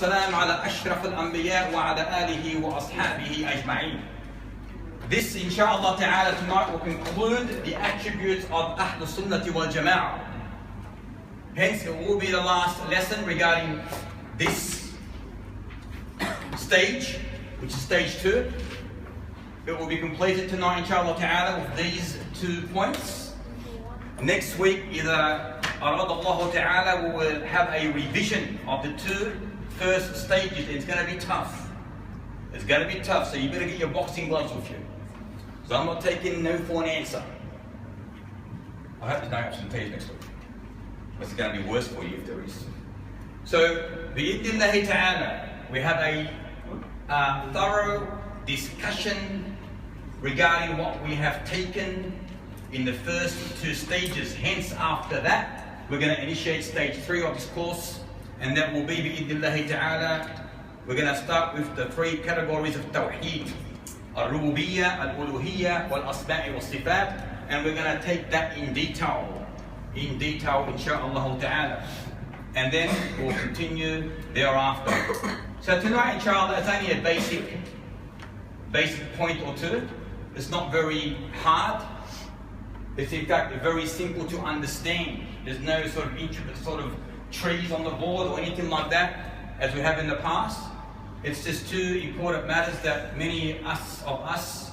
السلام على أشرف الأنبياء وعلى آله وأصحابه أجمعين. This, inshallah ta'ala, tonight will conclude the attributes of Ahlas Sunnah wal Jammah. Hence, it will be the last lesson regarding this stage, which is stage 2. It will be completed tonight, inshallah ta'ala, with these 2 points. Next week, either Allah ta'ala, we will have a revision of the 2 first stages. It's going to be tough. It's going to be tough, so you better get your boxing gloves with you. So I'm not taking no for an answer. I hope there's no absentees next week. It's going to be worse for you if there is. So, bi'idnillahi ta'ala, we have a thorough discussion regarding what we have taken in the first 2 stages. Hence, after that, we're going to initiate stage 3 of this course, and that will be bi'idnillahi ta'ala. We're going to start with the 3 categories of Tawheed: Al-Rububiyyah, Al-Uluhiyyah, Wal-Asma'i Wal-Sifat, and we're going to take that in detail, insha'Allah ta'ala. And then we'll continue thereafter. So tonight, inshallah, it's only a basic point or 2. It's not very hard. It's in fact very simple to understand. There's no sort of intricate sort of trees on the board or anything like that, as we have in the past. It's just 2 important matters that many of us,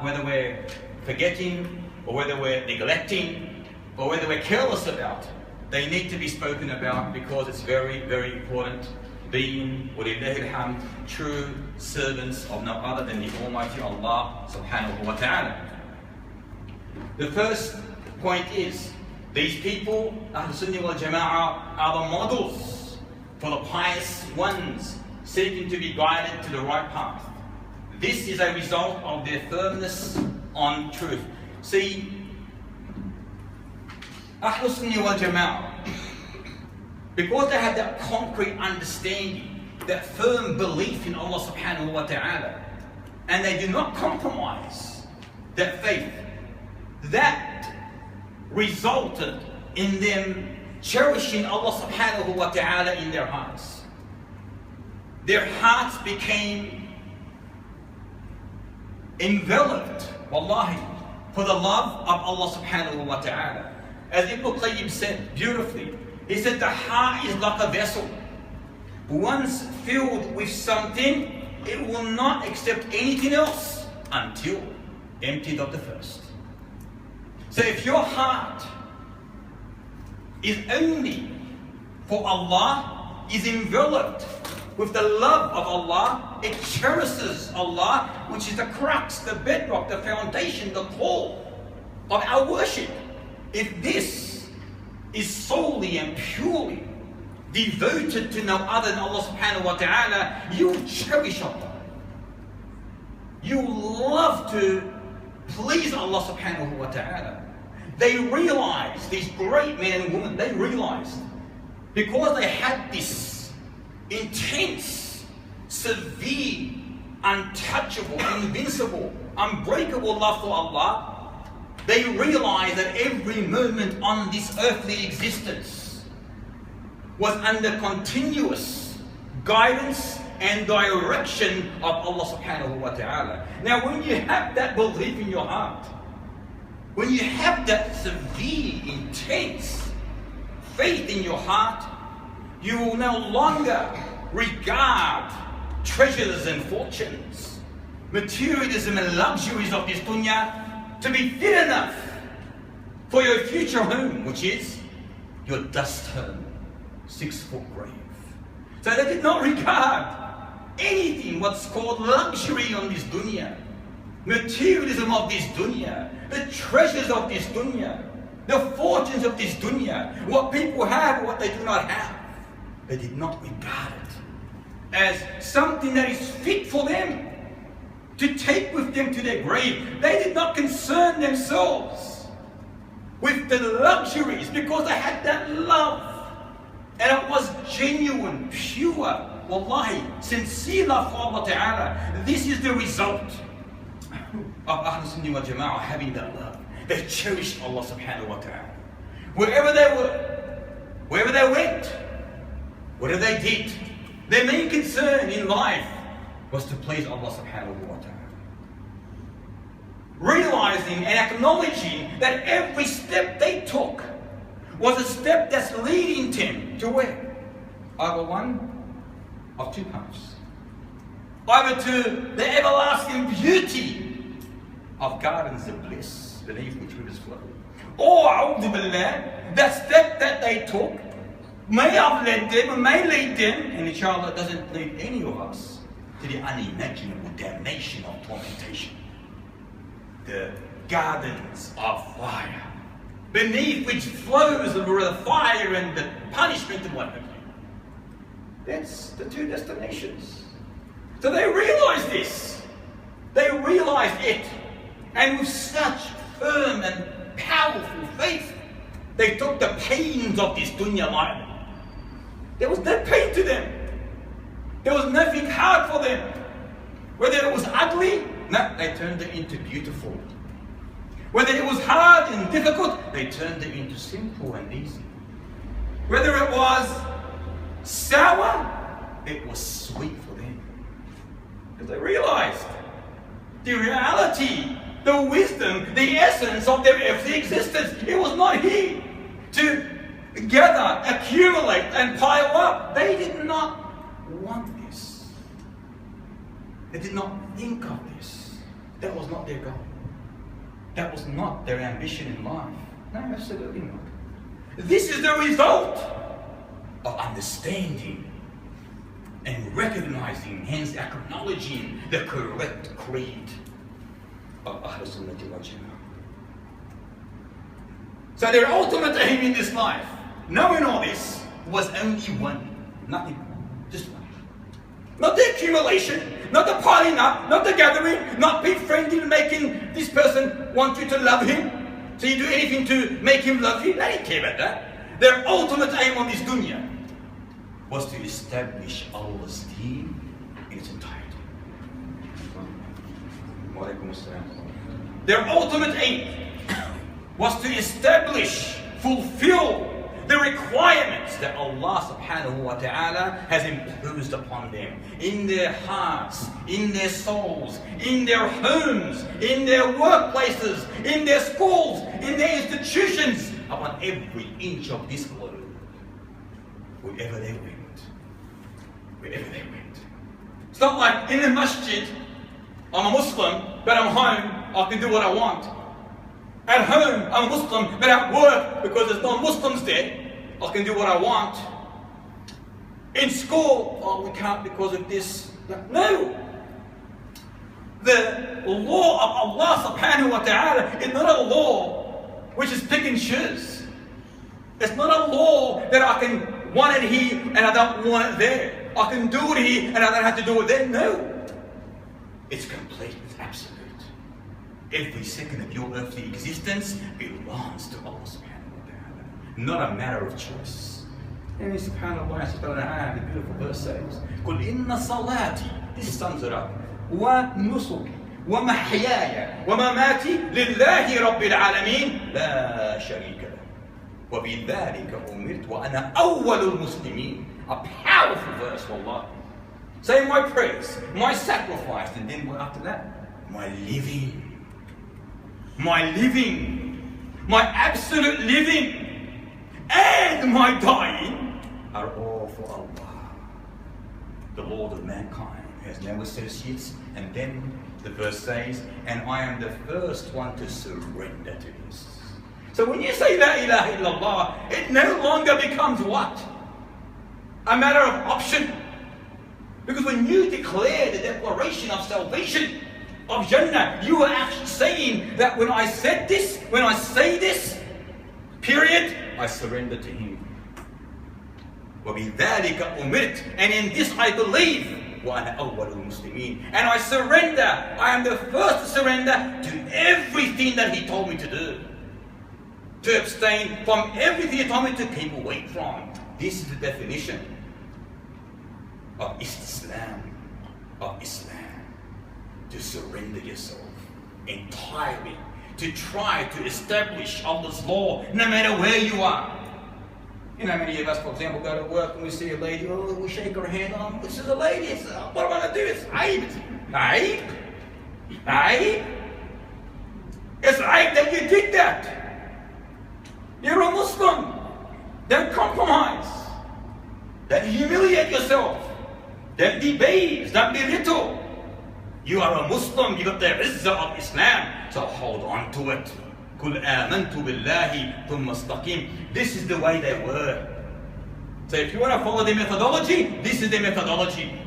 whether we're forgetting, or whether we're neglecting, or whether we're careless about, they need to be spoken about because it's very, very important, being, walillahi alhamd, true servants of no other than the Almighty Allah subhanahu wa ta'ala. The first point is, these people, Ahlus Sunnah wal Jama'ah, are the models for the pious ones seeking to be guided to the right path. This is a result of their firmness on truth. See, Ahlus Sunnah wal Jama'ah, because they have that concrete understanding, that firm belief in Allah subhanahu wa ta'ala, and they do not compromise that faith, that resulted in them cherishing Allah subhanahu wa ta'ala in their hearts. Their hearts became enveloped, wallahi, for the love of Allah subhanahu wa ta'ala. As Ibn Qayyim said beautifully, he said the heart is like a vessel. Once filled with something, it will not accept anything else until emptied of the first. So if your heart is only for Allah, is enveloped with the love of Allah, it cherishes Allah, which is the crux, the bedrock, the foundation, the core of our worship. If this is solely and purely devoted to no other than Allah subhanahu wa ta'ala, you cherish Allah. You love to please Allah subhanahu wa ta'ala. They realized, these great men and women, they realized, because they had this intense, severe, untouchable, invincible, unbreakable love for Allah, they realized that every moment on this earthly existence was under continuous guidance and direction of Allah subhanahu wa ta'ala. Now when you have that belief in your heart, when you have that severe, intense faith in your heart, you will no longer regard treasures and fortunes, materialism and luxuries of this dunya to be fit enough for your future home, which is your dust home, 6-foot grave. So they did not regard anything what's called luxury on this dunya, materialism of this dunya, the treasures of this dunya, the fortunes of this dunya, what people have and what they do not have. They did not regard it as something that is fit for them to take with them to their grave. They did not concern themselves with the luxuries because they had that love. And it was genuine, pure, wallahi, sincere love for Allah Ta'ala. This is the result of Ahlus Sunnah wal Jama'ah having that love. They cherished Allah subhanahu wa ta'ala. Wherever they were, wherever they went, whatever they did, Their main concern in life was to please Allah subhanahu wa ta'ala. Realizing and acknowledging that every step they took was a step that's leading them to where? Either one of two paths. Either to the everlasting beauty of gardens of bliss beneath which rivers flow. Or, a'udhu billah, that step that they took may have led them and may lead them, and inshallah doesn't lead any of us, to the unimaginable damnation of tormentation. The gardens of fire, beneath which flows the fire and the punishment and what have you. That's the two destinations. So they realized this. They realized it. And with such firm and powerful faith, they took the pains of this dunya life. There was no pain to them. There was nothing hard for them. Whether it was ugly, no, they turned it into beautiful. Whether it was hard and difficult, they turned it into simple and easy. Whether it was sour, it was sweet for them. Because they realized the reality, the wisdom, the essence of their earthly existence. It was not here to gather, accumulate, and pile up. They did not want this. They did not think of this. That was not their goal. That was not their ambition in life. No, absolutely not. This is the result of understanding and recognizing, hence acknowledging the correct creed of Ahlas wal Jammah. So their ultimate aim in this life, knowing all this, was only one. Nothing more. Just one. Not the accumulation, not the piling up, not the gathering, not befriending, making this person want you to love him. So you do anything to make him love you. They didn't care about that. Their ultimate aim on this dunya was to establish Allah's deen in its entirety. Their ultimate aim was to establish, fulfill the requirements that Allah subhanahu wa ta'ala has imposed upon them in their hearts, in their souls, in their homes, in their workplaces, in their schools, in their institutions, upon every inch of this globe. Wherever they went. Wherever they went. It's not like in the masjid, I'm a Muslim, but I'm home, I can do what I want. At home, I'm a Muslim, but at work, because there's no Muslims there, I can do what I want. In school, oh, we can't because of this. No! The law of Allah subhanahu wa ta'ala is not a law which is pick and choose. It's not a law that I can want it here and I don't want it there. I can do it here and I don't have to do it there. No. It's complete, it's absolute. Every second of your earthly existence belongs to Allah subhanahu wa ta'ala. Not a matter of choice. And subhanAllah, the beautiful verse says, قُلْ إِنَّ صَلَاتِي, this sums it up, وَنُسُكِي وَمَحْيَايَ وَمَمَاتِي لِلَّهِ رَبِّ الْعَالَمِينَ لَا شَرِيكَ لَهُ وَبِذَلِكَ أُمِرْتُ وَأَنَا أَوَّلُ الْمُسْلِمِينَ. A powerful verse, wallah. Say my prayers, my sacrifice, and then what after that? My living, my absolute living, and my dying are all for Allah, the Lord of mankind, who has no associates. And then the verse says, and I am the first one to surrender to this. So when you say La ilaha illallah, it no longer becomes what? A matter of option. Because when you declare the declaration of salvation, of Jannah, you are actually saying that when I said this, when I say this, period, I surrender to Him. وَبِذَلِكَ أُمِرْتُ, and in this I believe, وَأَنَا أَوَّلُ الْمُسْلِمِينَ, and I surrender, I am the first to surrender to everything that He told me to do. To abstain from everything He told me to keep away from. This is the definition of Islam, to surrender yourself entirely, to try to establish Allah's law no matter where you are. You know, many of us, for example, go to work and we see a lady, oh, we shake her hand, oh, this is a lady, it's, what am I going to do? It's aib. Aib? Aib? It's aib that you did that. You're a Muslim. Don't compromise. Don't humiliate yourself. Don't debase. Don't belittle. You are a Muslim. You got the izzah of Islam. So hold on to it. قُلْ آمَنْتُ بِاللَّهِ ثُمَّ اسْتَقِيمُ. This is the way they were. So if you want to follow their methodology, this is their methodology.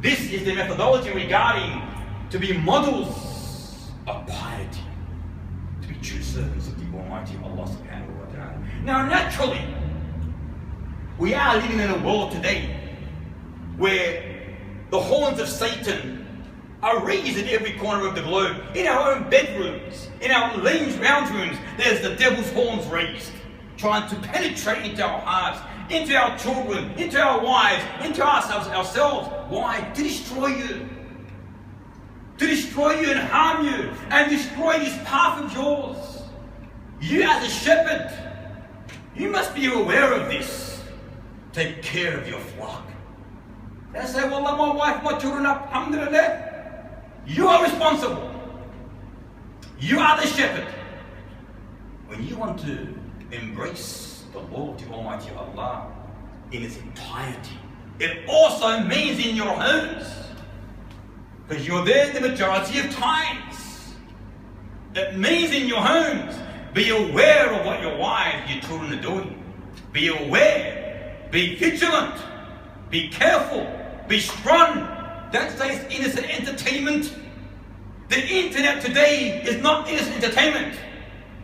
This is the methodology regarding to be models of piety, to be true servants of the Almighty Allah subhanahu wa ta'ala. Now naturally, we are living in a world today where the horns of Satan are raised in every corner of the globe. In our own bedrooms, in our lounge rooms, there's the devil's horns raised, trying to penetrate into our hearts, into our children, into our wives, into ourselves. Why? To destroy you. To destroy you and harm you and destroy this path of yours. You as a shepherd, you must be aware of this. Take care of your flock. They say, Wallah, my wife, my children, alhamdulillah. You are responsible. You are the shepherd. When you want to embrace the Lord, the Almighty Allah, in its entirety, it also means in your homes. Because you're there the majority of times. It means in your homes. Be aware of what your wives, your children are doing. Be aware. Be vigilant. Be careful. Be strong. Don't say it's innocent entertainment. The internet today is not innocent entertainment.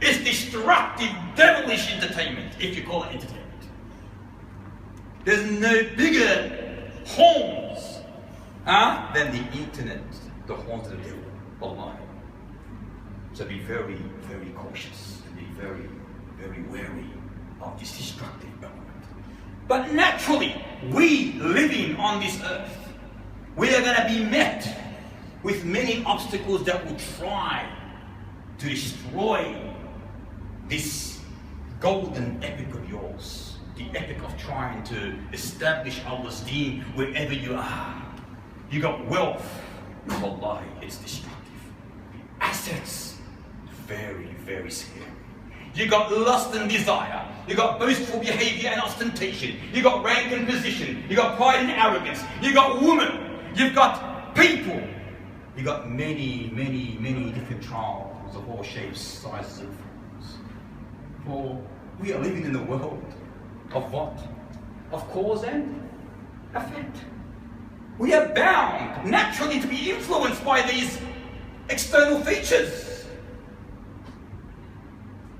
It's destructive, devilish entertainment, if you call it entertainment. There's no bigger horns than the internet, the horns of the devil. Wallahi. So be very, very cautious and be very, very wary of this destructive element. But naturally, we living on this earth, we are going to be met with many obstacles that will try to destroy this golden epic of yours, the epic of trying to establish Allah's deen wherever you are. You got wealth, wallahi, it's destructive. Assets, very, very scary. You got lust and desire. You got boastful behavior and ostentation. You got rank and position. You got pride and arrogance. You got women. You've got people. You got many, many, many different trials of all shapes, sizes, and forms. For we are living in a world of what? Of cause and effect. We are bound naturally to be influenced by these external features.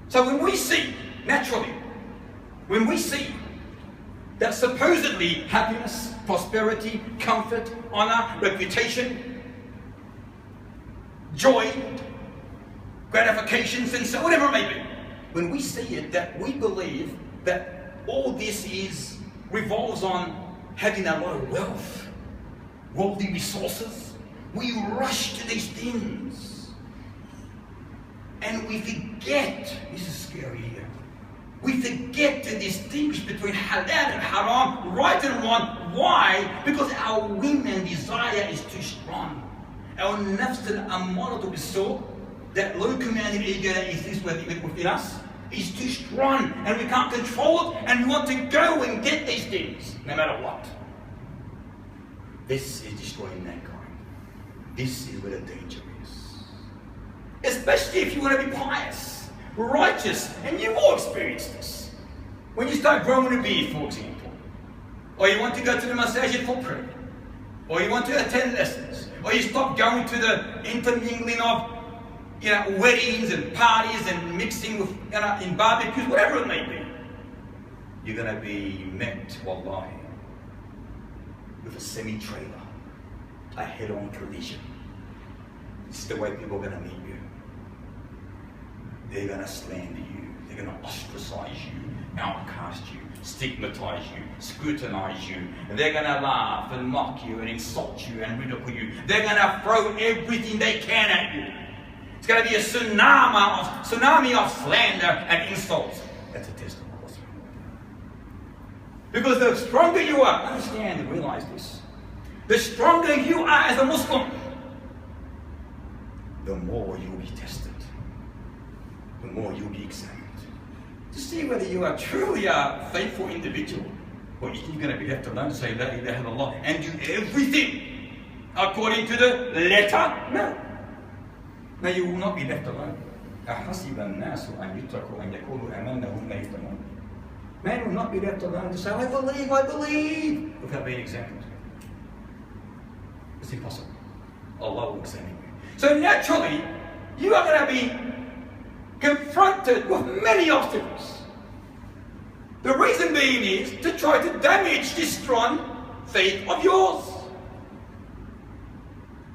So when we see, naturally, when we see that supposedly happiness, prosperity, comfort, honor, reputation, joy, gratification, sincerity, whatever it may be, when we see it, that we believe that all this revolves on having a lot of wealth, worldly resources, we rush to these things. And we forget, this is scary here, we forget to distinguish between halal and haram, right and wrong. Why? Because our whim and desire is too strong. Our nafs al-ammaratu bis-su', that low commanding ego that exists within us, is too strong, and we can't control it, and we want to go and get these things, no matter what. This is destroying mankind. This is where the danger is. Especially if you want to be pious, righteous, and you've all experienced this. When you start growing a beard, for example, or you want to go to the masajid for prayer, or you want to attend lessons, or you stop going to the intermingling of weddings and parties and mixing with in barbecues, whatever it may be, you're going to be met, wallahi, with a semi-trailer, a head-on collision. This is the way people are going to meet you. They're going to slander you. They're going to ostracize you, outcast you, stigmatize you, scrutinize you. They're going to laugh and mock you and insult you and ridicule you. They're going to throw everything they can at you. It's going to be a tsunami of slander and insults. That's a test of Allah. Because the stronger you are, understand and realize this, the stronger you are as a Muslim, the more you will be tested, the more you will be examined, to see whether you are truly a faithful individual, or you think you're going to be left alone to say La ilaha illallah and do everything according to the letter. No. No, you will not be left alone. أحسب الناس أن يتركوا أن يقولوا آمنا وهم لا يفتنون. Man will not be left alone to say, I believe, without being examined. It's impossible. Allah will examine you. So naturally, you are going to be confronted with many obstacles. The reason being is to try to damage this strong faith of yours.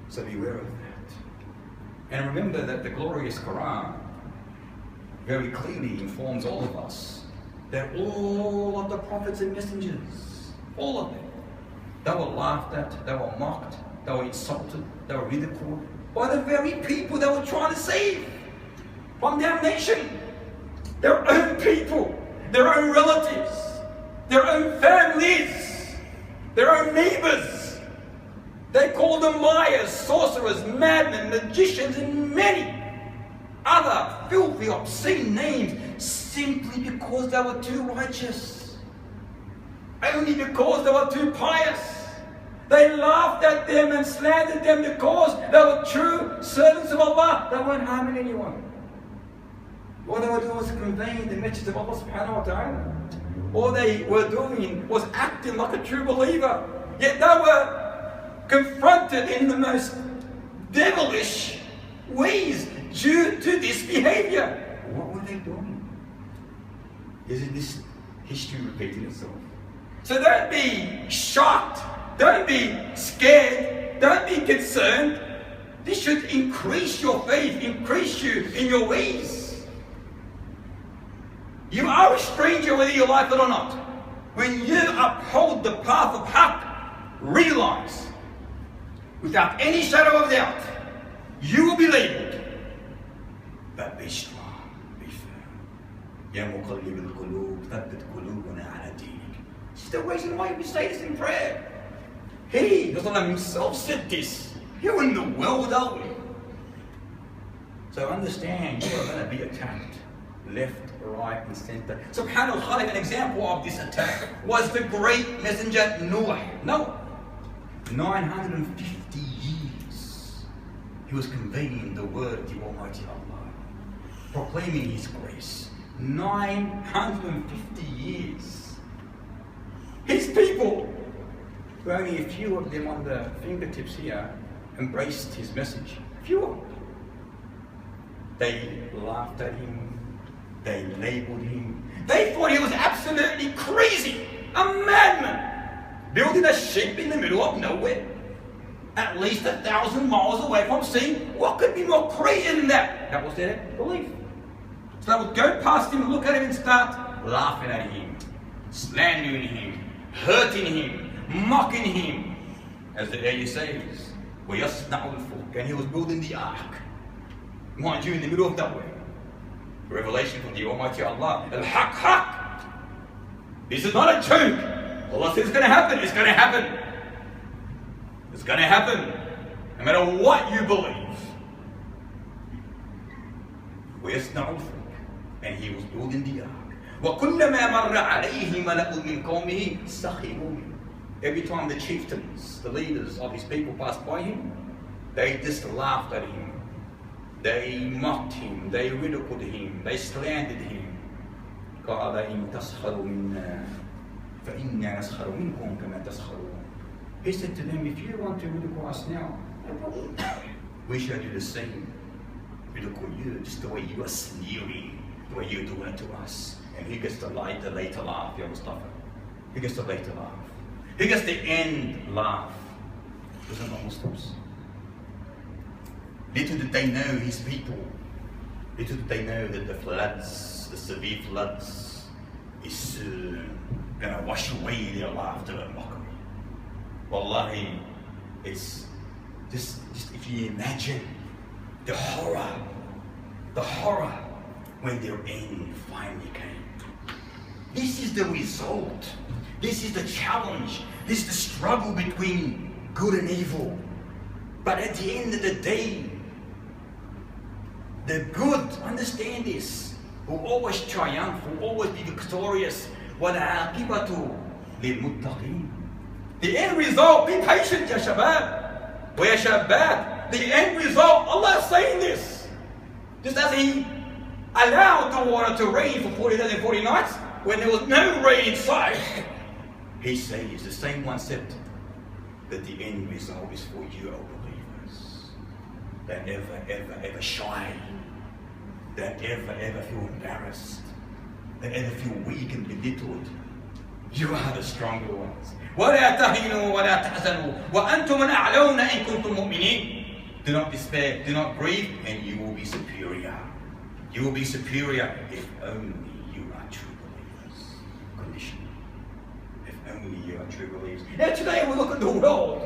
So beware of that. And remember that the glorious Quran very clearly informs all of us that all of the prophets and messengers, all of them, they were laughed at, they were mocked, they were insulted, they were ridiculed by the very people they were trying to save from damnation. Their own people, their own relatives, their own families, their own neighbors. They called them liars, sorcerers, madmen, magicians, and many other filthy, obscene names simply because they were too righteous. Only because they were too pious. They laughed at them and slandered them because they were true servants of Allah. They weren't harming anyone. All they were doing was conveying the message of Allah subhanahu wa ta'ala. All they were doing was acting like a true believer. Yet they were confronted in the most devilish ways due to this behavior. What were they doing? Isn't this history repeating itself? So don't be shocked, don't be scared, don't be concerned. This should increase your faith, increase you in your ways. You are a stranger whether you like it or not. When you uphold the path of Haqq, realize, without any shadow of doubt, you will be labeled. But be strong, be firm. Ya muqallib al-qulub, thabbit qulubana ala dinik. This is the reason why we say this in prayer. He, Rasulullah himself said this. Who in the world are we? So understand, you are going to be attacked. Left, right, and center. SubhanAllah, an example of this attack was the great messenger Noah. 950 years he was conveying the word of the Almighty Allah, proclaiming His grace. 950 years. His people, only a few of them on the fingertips here, embraced his message. Few of them. They laughed at him. They labeled him. They thought he was absolutely crazy, a madman, building a ship in the middle of nowhere, at least 1,000 miles away from sea. What could be more crazy than that? That was their belief. So they would go past him, look at him, and start laughing at him, slandering him, hurting him, mocking him. As the ayah says, وَيَصْنَعُ الْفُلْكَ, and he was building the ark, mind you, in the middle of nowhere. Revelation from the Almighty Allah. Al-Haqq. This is not a joke. Allah says it's going to happen. It's going to happen. It's going to happen. No matter what you believe. وَيَصْنَعُ الْفُلْكَ, and he was building the ark. وَكُلَّمَا مَرَّ عَلَيْهِ مَلَأٌ مِّن قَوْمِهِ سَخِرُوا مِنْهُ. Every time the chieftains, the leaders of his people passed by him, they just laughed at him. They mocked him, they ridiculed him, they slandered him. قَالَ إِن تَسْخَرُوا مِنَّا فَإِنَّا نَسْخَرُ مِنْكُمْ كَمَا تَسْخَرُونَ. He said to them, if you want to ridicule us now, no problem. We shall do the same. Ridicule you, just the way you are sneering, the way you're doing it to us. And he gets the later laugh, Ya Mustafa. He gets the later laugh. He gets the end laugh. Those are not Muslims. Little did they know his people. Little did they know that the floods, the severe floods, is soon going to wash away their laughter and mockery. Wallahi, it's just if you imagine the horror when their end finally came. This is the result. This is the challenge. This is the struggle between good and evil. But at the end of the day, the good, understand this, will always triumph, will always be victorious. وَالْعَاقِبَةُ لِلْمُتَّقِينَ. The end result, be patient, ya shabab, wa ya shabbat. The end result, Allah is saying this. Just as He allowed the water to rain for 40 days and 40 nights, when there was no rain in sight, He says, the same one said, that the end result is for you, O believers. Don't ever shy. Don't ever feel embarrassed. Don't ever feel weak and belittled. You are the stronger ones. وَلَا تَهِنُوا وَلَا تَحْزَنُوا وَأَنْتُمُ الْأَعْلَوْنَ إِن كُنتُم مُؤْمِنِينَ. Do not despair, do not grieve, and you will be superior. You will be superior if only you are true believers. Conditional. If only you are true believers. Now today we look at the world.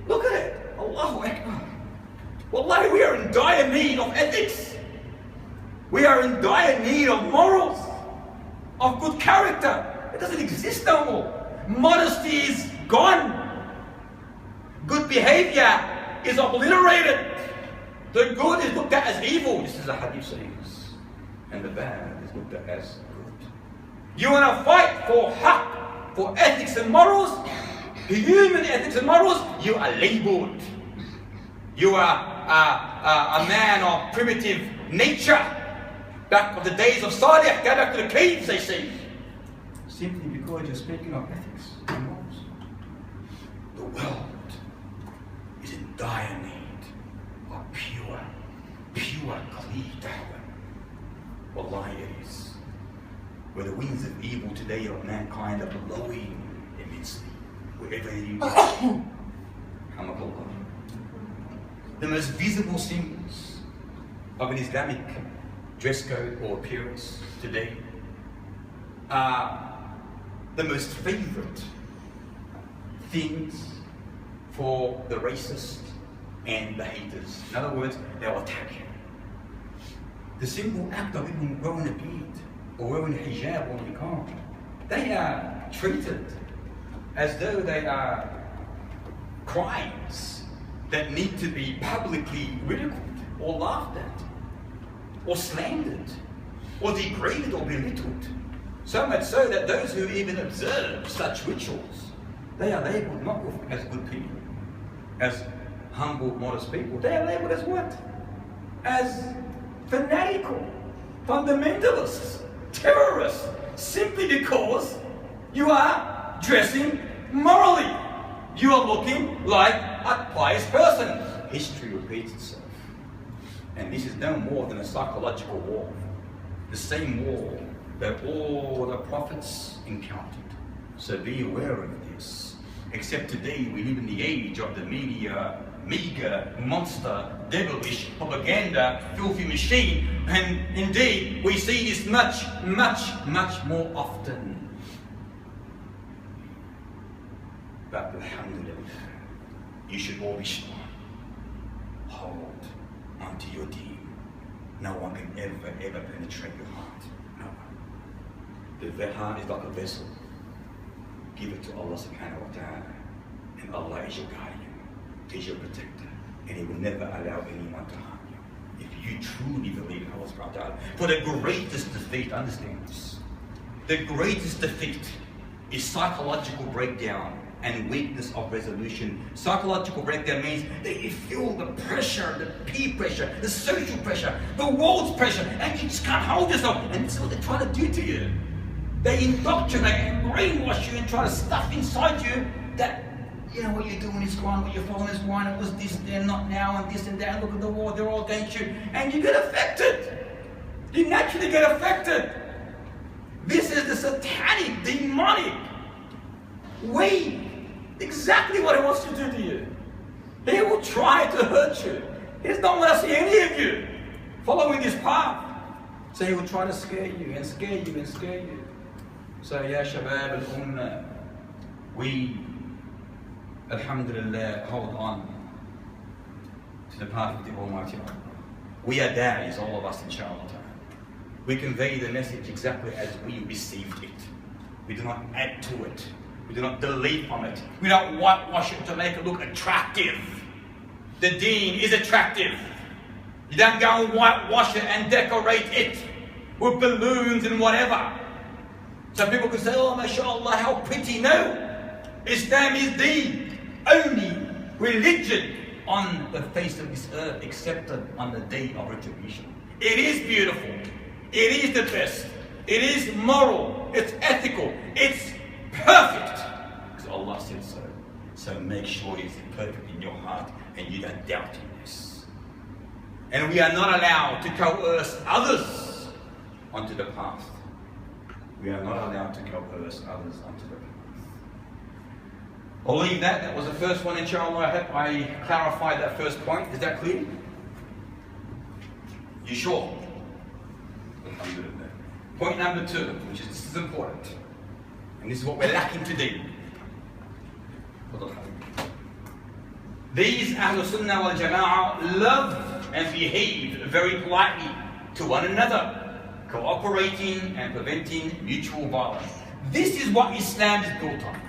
Look at it. Allahu Akbar. Wallahi, we are in dire need of ethics. We are in dire need of morals, of good character. It doesn't exist no more. Modesty is gone. Good behavior is obliterated. The good is looked at as evil. This is a hadith says. And the bad is looked at as good. You want to fight for haqq, for ethics and morals, human ethics and morals, you are labeled. You are a man of primitive nature. Back of the days of Salih, go back to the caves, they say. Simply because you're speaking of ethics and morals. The world is in dire need of pure, clear da'wah. Wallahi it is. Where the winds of evil today of mankind are blowing immensely. Wherever you go. The most visible symbols of an Islamic dress code or appearance today are the most favorite things for the racist and the haters. In other words, they'll attack you. The simple act of even wearing a beard or wearing a hijab or niqab, they are treated as though they are crimes that need to be publicly ridiculed or laughed at or slandered or degraded or belittled. So much so that those who even observe such rituals, they are labeled not as good people, as humble, modest people. They are labeled as what? As fanatical, fundamentalists, terrorists, simply because you are dressing morally. You are looking like a pious person. History repeats itself. And this is no more than a psychological war. The same war that all the prophets encountered. So be aware of this. Except today we live in the age of the media, meager, monster, devilish, propaganda, filthy machine. And indeed, we see this much more often. But alhamdulillah, you should all be strong. Hold onto your deen. No one can ever penetrate your heart. No one. The heart is like a vessel. Give it to Allah subhanahu wa ta'ala. And Allah is your guardian, is your protector. And He will never allow anyone to harm you. If you truly believe in Allah subhanahu wa ta'ala. For the greatest defeat, understand this. The greatest defeat is psychological breakdown and weakness of resolution. Psychological breakdown means that you feel the pressure, the peer pressure, the social pressure, the world's pressure, and you just can't hold yourself. And this is what they're trying to do to you. They indoctrinate and brainwash you and try to stuff inside you that, you know, what you're doing is wrong, what you're following is wrong, it was this, they're not now, and this and that, look at the war, they're all against you. And you get affected. You naturally get affected. This is the satanic, demonic way. Exactly what He wants to do to you. He will try to hurt you. He does not want to see any of you following this path. So He will try to scare you and scare you and scare you. So Ya Shabab al-Ummah, we, alhamdulillah, hold on to the path of the Almighty Allah. We are da'is, all of us, inshallah. We convey the message exactly as we received it. We do not add to it. We do not delete from it. We don't whitewash it to make it look attractive. The deen is attractive. You don't go and whitewash it and decorate it with balloons and whatever. So people can say, oh, mashallah, how pretty. No. Islam is the only religion on the face of this earth accepted on the day of retribution. It is beautiful. It is the best. It is moral. It's ethical. It's perfect. Because Allah said so. So make sure it's perfect in your heart and you don't doubt in this. And we are not allowed to coerce others onto the path. We are not allowed to coerce others onto the path. I'll leave that. That was the first one, inshallah. I hope I clarified that first point. Is that clear? You sure? Point number 2, which is this is important. And this is what we're lacking today. These Ahlus Sunnah wal Jammah love and behave very politely to one another, cooperating and preventing mutual violence. This is what Islam is built on.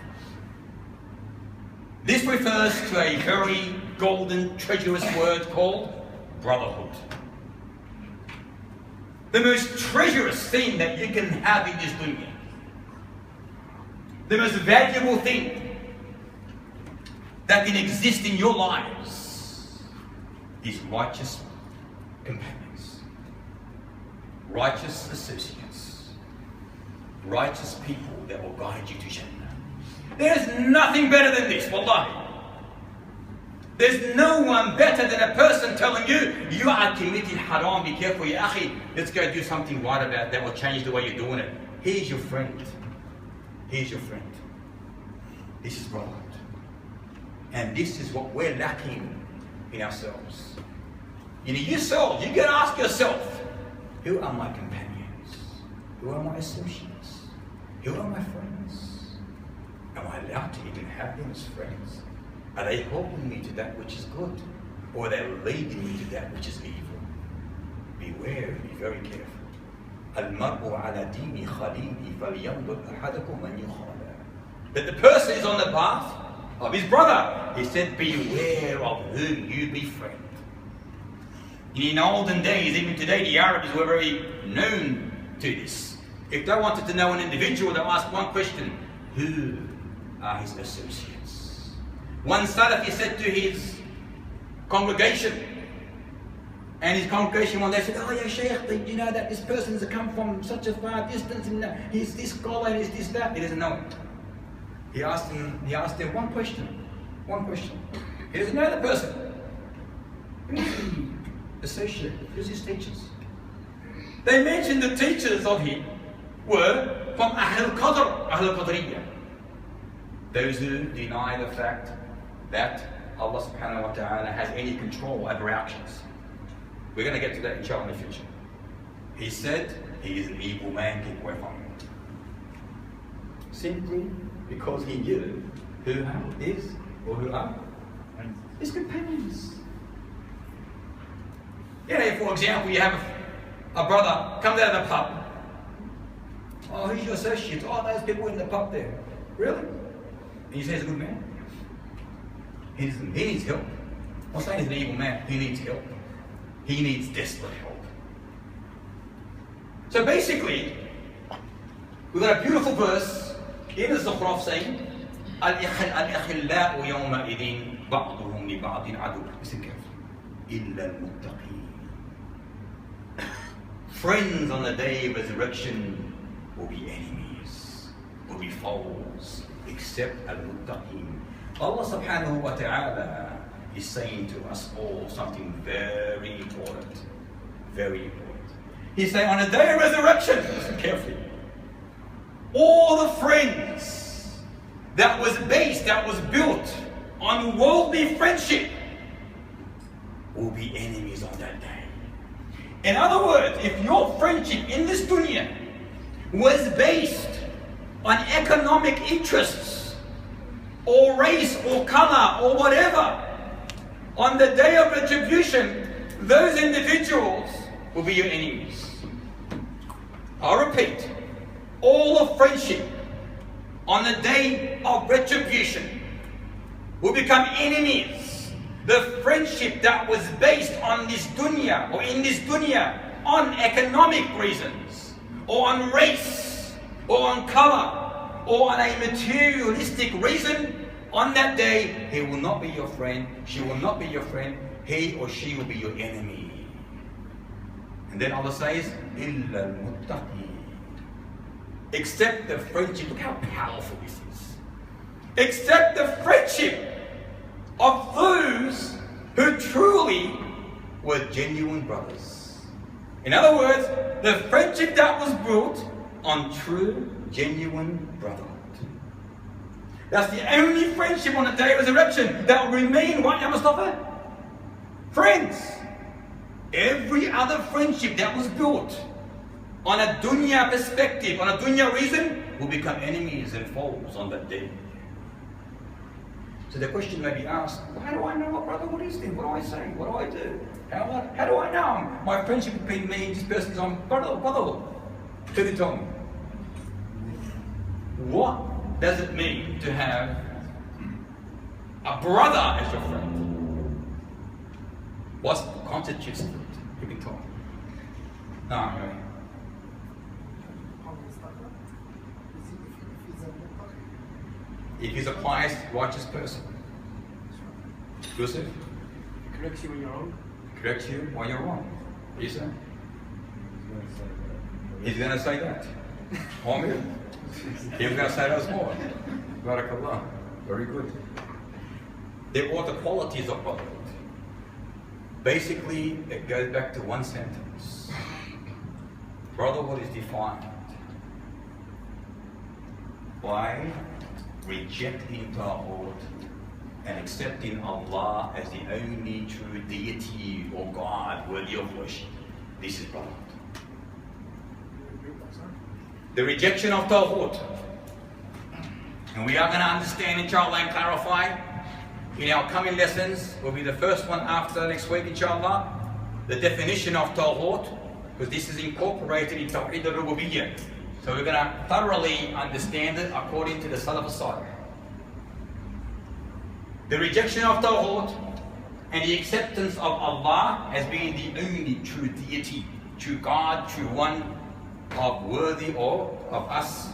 This refers to a very golden, treacherous word called brotherhood. The most treacherous thing that you can have in this dunya. The most valuable thing that can exist in your lives is righteous companions, righteous associates, righteous people that will guide you to Jannah. There's nothing better than this, wallahi. There's no one better than a person telling you, you are committing haram, be careful, ya akhi, let's go do something right about that will change the way you're doing it. Here's your friend. Here's your friend. This is brotherhood. And this is what we're lacking in ourselves. You know, yourself, you gotta ask yourself, who are my companions? Who are my associates? Who are my friends? Am I allowed to even have them as friends? Are they helping me to that which is good? Or are they leading me to that which is evil? Beware, be very careful. Al-mar'u ala dini khalili falyanzur ahadakum man yukhala. That the person is on the path of his brother. He said, beware of whom you befriend. In olden days, even today, the Arabs were very known to this. If they wanted to know an individual, they asked one question: who are his associates? One Salafi said to his congregation, and his congregation one day said, oh yeah, Sheikh, did you know that this person has come from such a far distance and he's this scholar and he's this that? He doesn't know it. He asked them one question. He doesn't know the person. Who's the associate? Who's his teachers? They mentioned the teachers of him were from Ahl Qadriyya. Those who deny the fact that Allah subhanahu wa ta'ala has any control over our actions. We're going to get to that inshallah in the future. He said he is an evil man, keep away from him. Simply because he knew who is or who are his companions. Yeah, for example, you have a brother comes out of the pub. Oh, who's your associate? Oh, those people in the pub there. Really? And you say he's a good man? He needs help. I'm not saying he's an evil man. He needs help. He needs desperate help. So basically, we've got a beautiful verse in the Zukhruf saying, Al-Ikhillau yawma idin ba'duhum li ba'din adu. Listen carefully. Illa al-muttaqeen. Friends on the day of resurrection will be enemies, will be foes, except al-muttaqeen. Allah subhanahu wa ta'ala is saying to us all something very important. Very important. He's saying on the day of resurrection, listen carefully, all the friends that was built on worldly friendship will be enemies on that day. In other words, if your friendship in this dunya was based on economic interests or race or color or whatever, on the day of retribution, those individuals will be your enemies. I'll repeat, all of friendship on the day of retribution, will become enemies. The friendship that was based on this dunya, or in this dunya, on economic reasons, or on race, or on color, or on a materialistic reason, on that day, he will not be your friend, she will not be your friend, he or she will be your enemy. And then Allah says, إِلَّا الْمُتَّقِينَ. Accept the friendship. Look how powerful this is. Accept the friendship of those who truly were genuine brothers. In other words, the friendship that was built on true, genuine brotherhood. That's the only friendship on the day of resurrection that will remain, what, Ya Mustafa? Friends. Every other friendship that was built on a dunya perspective, on a dunya reason, will become enemies and foes on that day. So the question may be asked, well, how do I know what brotherhood is then? What do I say? What do I do? How do I know my friendship between me and this person is on brotherhood? Can you tell me? What does it mean to have a brother as your friend? What constitutes it? You can tell me. No, no. If he's a pious, righteous person. Joseph? Corrects you when you're wrong. Corrects you when you're wrong. What do you say? He's going to say that. Amen. He was going to say that as well. Barakallah. Very good. They're all the qualities of brotherhood. Basically, it goes back to one sentence. Brotherhood is defined by rejecting Taghut and accepting Allah as the only true deity or God worthy of worship. This is brotherhood. The rejection of Taghut. And we are going to understand, inshallah, and clarify in our coming lessons. Will be the first one after next week, inshallah, the definition of Taghut, because this is incorporated in Tawheed al-Rububiyyah. So we're going to thoroughly understand it according to the Salaf al-Salih. The rejection of Taghut and the acceptance of Allah as being the only true deity, true God, true one of worthy of us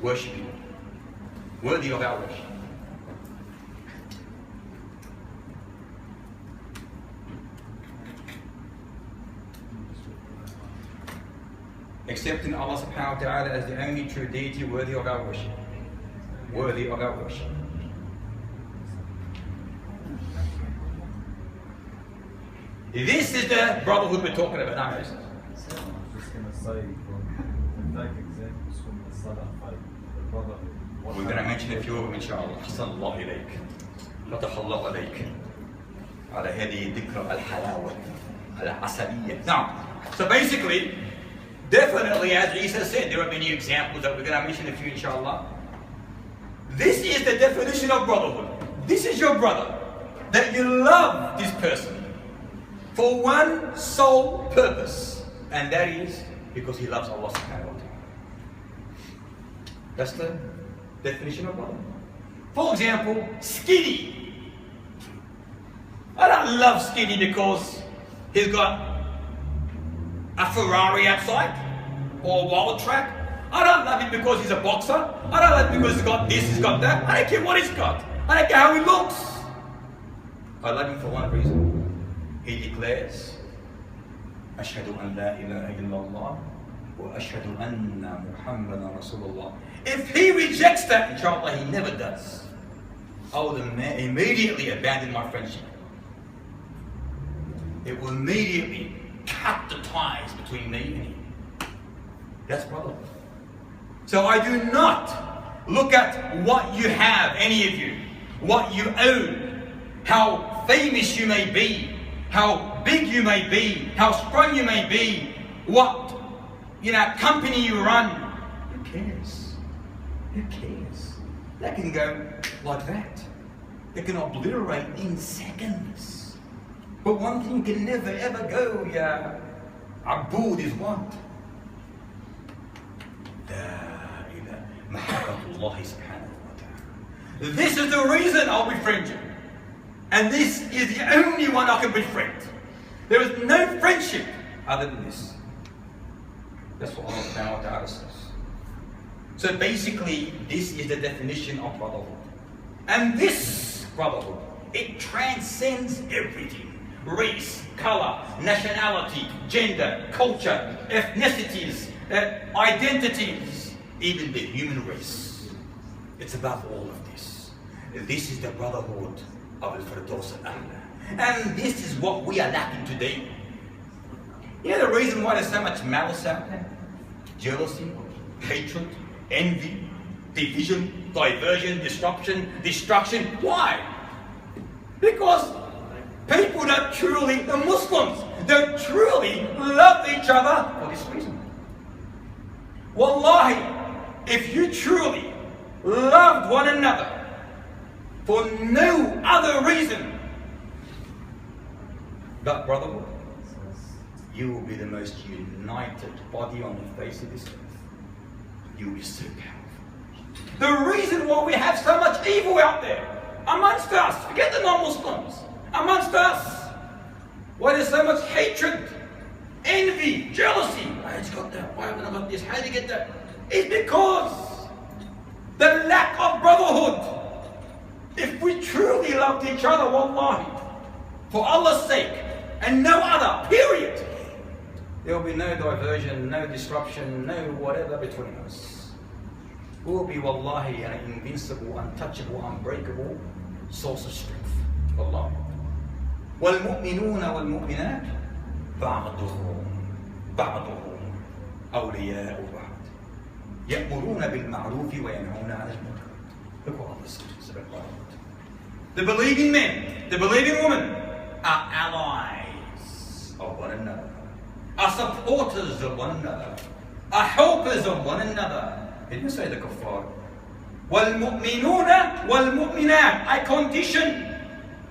worshipping, worthy of our worship. Accepting Allah subhanahu wa ta'ala as the only true deity worthy of our worship. Worthy of our worship. This is the brotherhood we're talking about now. I was just going to say, take examples from the Salaf, the brotherhood. We're going to mention a few of them, inshallah. حسن الله إليك. فتح الله عليك. على هذه الذكرى الحلاوة العسلية. Now, so basically, definitely, as Isa said, there are many examples that we're going to mention a few, inshallah. This is the definition of brotherhood. This is your brother, that you love this person for one sole purpose, and that is because he loves Allah subhanahu wa ta'ala. That's the definition of brotherhood. For example, Skinny. I don't love Skinny because he's got a Ferrari outside or a wild track. I don't love him because he's a boxer. I don't love him because he's got this, he's got that. I don't care what he's got. I don't care how he looks. I love him for one reason. He declares, Ashhadu an la ilaha illallah wa ashhadu anna Muhammadan Rasulullah. If he rejects that, inshallah, he never does, I will immediately abandon my friendship. It will immediately cut the ties between me and him. That's brotherhood. So I do not look at what you have, any of you, what you own, how famous you may be, how big you may be, how strong you may be, what company you run. Who cares? Who cares? That can go like that. It can obliterate in seconds. But one thing can never ever go, Abud, is what? Mahabbatullah. Allah subhanahu wa ta'ala. This is the reason I'll befriend you. And this is the only one I can befriend. There is no friendship other than this. That's what Allah subhanahu wa ta'ala says. So basically, this is the definition of brotherhood. And this brotherhood, it transcends everything. Race, color, nationality, gender, culture, ethnicities, identities, even the human race. It's above all of this. This is the brotherhood of Al-Firdaus al-A'la. And this is what we are lacking today. You know the reason why there's so much malice out there? Jealousy, hatred, envy, division, diversion, destruction. Why? Because people that truly, the Muslims, that truly love each other for this reason. Wallahi, if you truly loved one another for no other reason but brotherhood, you will be the most united body on the face of this earth. You will be so powerful. The reason why we have so much evil out there amongst us, forget the non-Muslims, amongst us, why there's so much hatred, envy, jealousy. Why has he got that? Why haven't I got this? How did he get that? It's because the lack of brotherhood. If we truly loved each other, wallahi, for Allah's sake, and no other, period, there will be no diversion, no disruption, no whatever between us. We will be, wallahi, an invincible, untouchable, unbreakable source of strength. Wallahi. وَالْمُؤْمِنُونَ وَالْمُؤْمِنَاتِ بَعْضُهُمْ أَوْلِيَاءُ بَعْضٍ يَأْمُرُونَ بِالْمَعْرُوفِ وَيَنْهَوْنَ عَنِ الْمُنكَرِ. Look what Allah says about brotherhood. The believing men, the believing women are allies of one another, are supporters of one another, are helpers of one another. He didn't say the kuffar. وَالْمُؤْمِنُونَ وَالْمُؤْمِنَاتِ. I condition.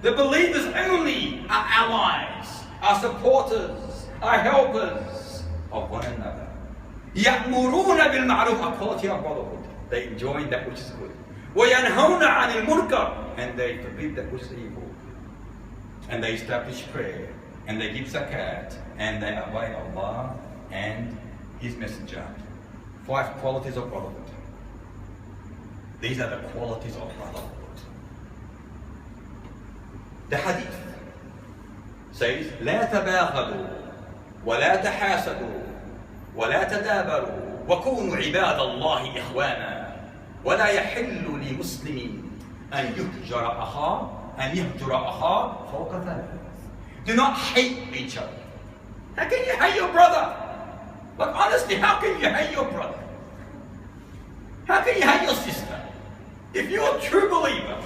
The believers only are allies, are supporters, are helpers of one another. يَأْمُرُونَ بِالْمَعْرُوفِ. A quality of brotherhood. They enjoin that which is good. وَيَنْهَوْنَ عَنِ الْمُنكَرِ. And they forbid that which is evil. And they establish prayer. And they give zakat. And they obey Allah and His Messenger. 5 qualities of brotherhood. These are the qualities of brotherhood. The hadith says, لا تباغضوا ولا تحاسدوا ولا تدابروا وكونوا عباد الله إخوانا ولا يحل لمسلم أن يهجر أخاه فوق 3. Do not hate each other. How can you hate your brother? But honestly, how can you hate your brother? How can you hate your sister? If you're a true believer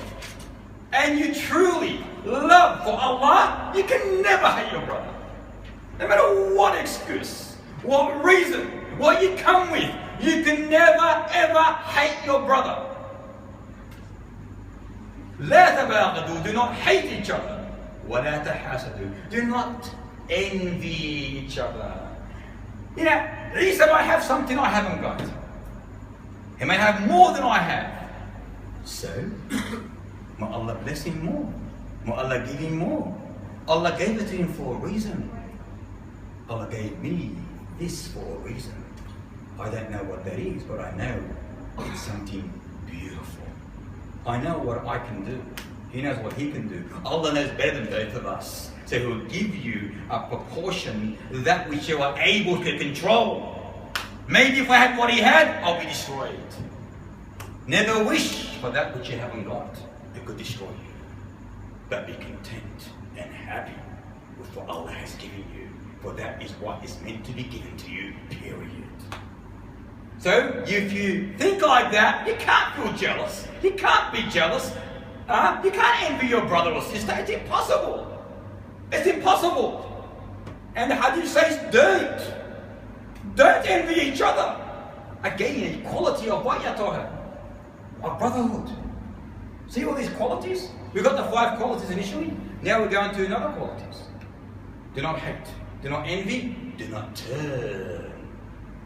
and you truly love for Allah, you can never hate your brother. No matter what excuse, what reason, what you come with, you can never ever hate your brother. لا تباغضوا. Do not hate each other. ولا تحاسدوا. Do not envy each other. You know, Isa might have something I haven't got. He may have more than I have. So, may Allah bless him more. May Allah give him more. Allah gave it to him for a reason. Allah gave me this for a reason. I don't know what that is, but I know it's something beautiful. I know what I can do. He knows what he can do. Allah knows better than both of us. So He will give you a proportion, that which you are able to control. Maybe if I had what he had, I'll be destroyed. Never wish for that which you haven't got. It could destroy you. But be content and happy with what Allah has given you. For that is what is meant to be given to you, period. So, if you think like that, you can't feel jealous. You can't be jealous. You can't envy your brother or sister. It's impossible. It's impossible. And the hadith says, don't envy each other. Again, equality of what you're talking of brotherhood. See all these qualities? We got the 5 qualities initially. Now we're going to another qualities. Do not hate. Do not envy. Do not turn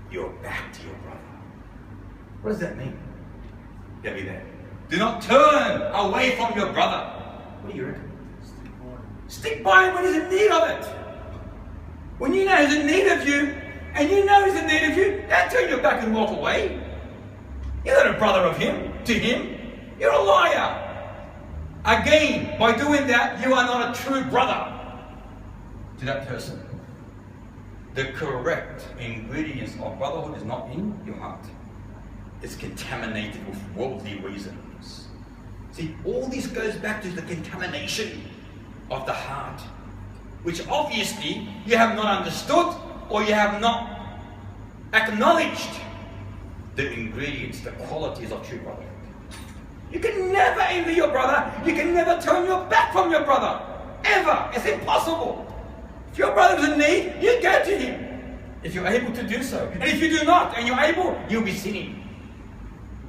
your back to your brother. What does that mean? Get me there. Do not turn away from your brother. What do you reckon? Stick by him when he's in need of it. When you know he's in need of you, and you know he's in need of you, don't turn your back and walk away. You're not a brother of him, to him. You're a liar. Again, by doing that, you are not a true brother to that person. The correct ingredients of brotherhood is not in your heart. It's contaminated with worldly reasons. See, all this goes back to the contamination of the heart, which obviously you have not understood or you have not acknowledged the ingredients, the qualities of true brotherhood. You can never envy your brother. You can never turn your back from your brother. Ever. It's impossible. If your brother is in need, you go to him. If you're able to do so. And if you do not, and you're able, you'll be sinning.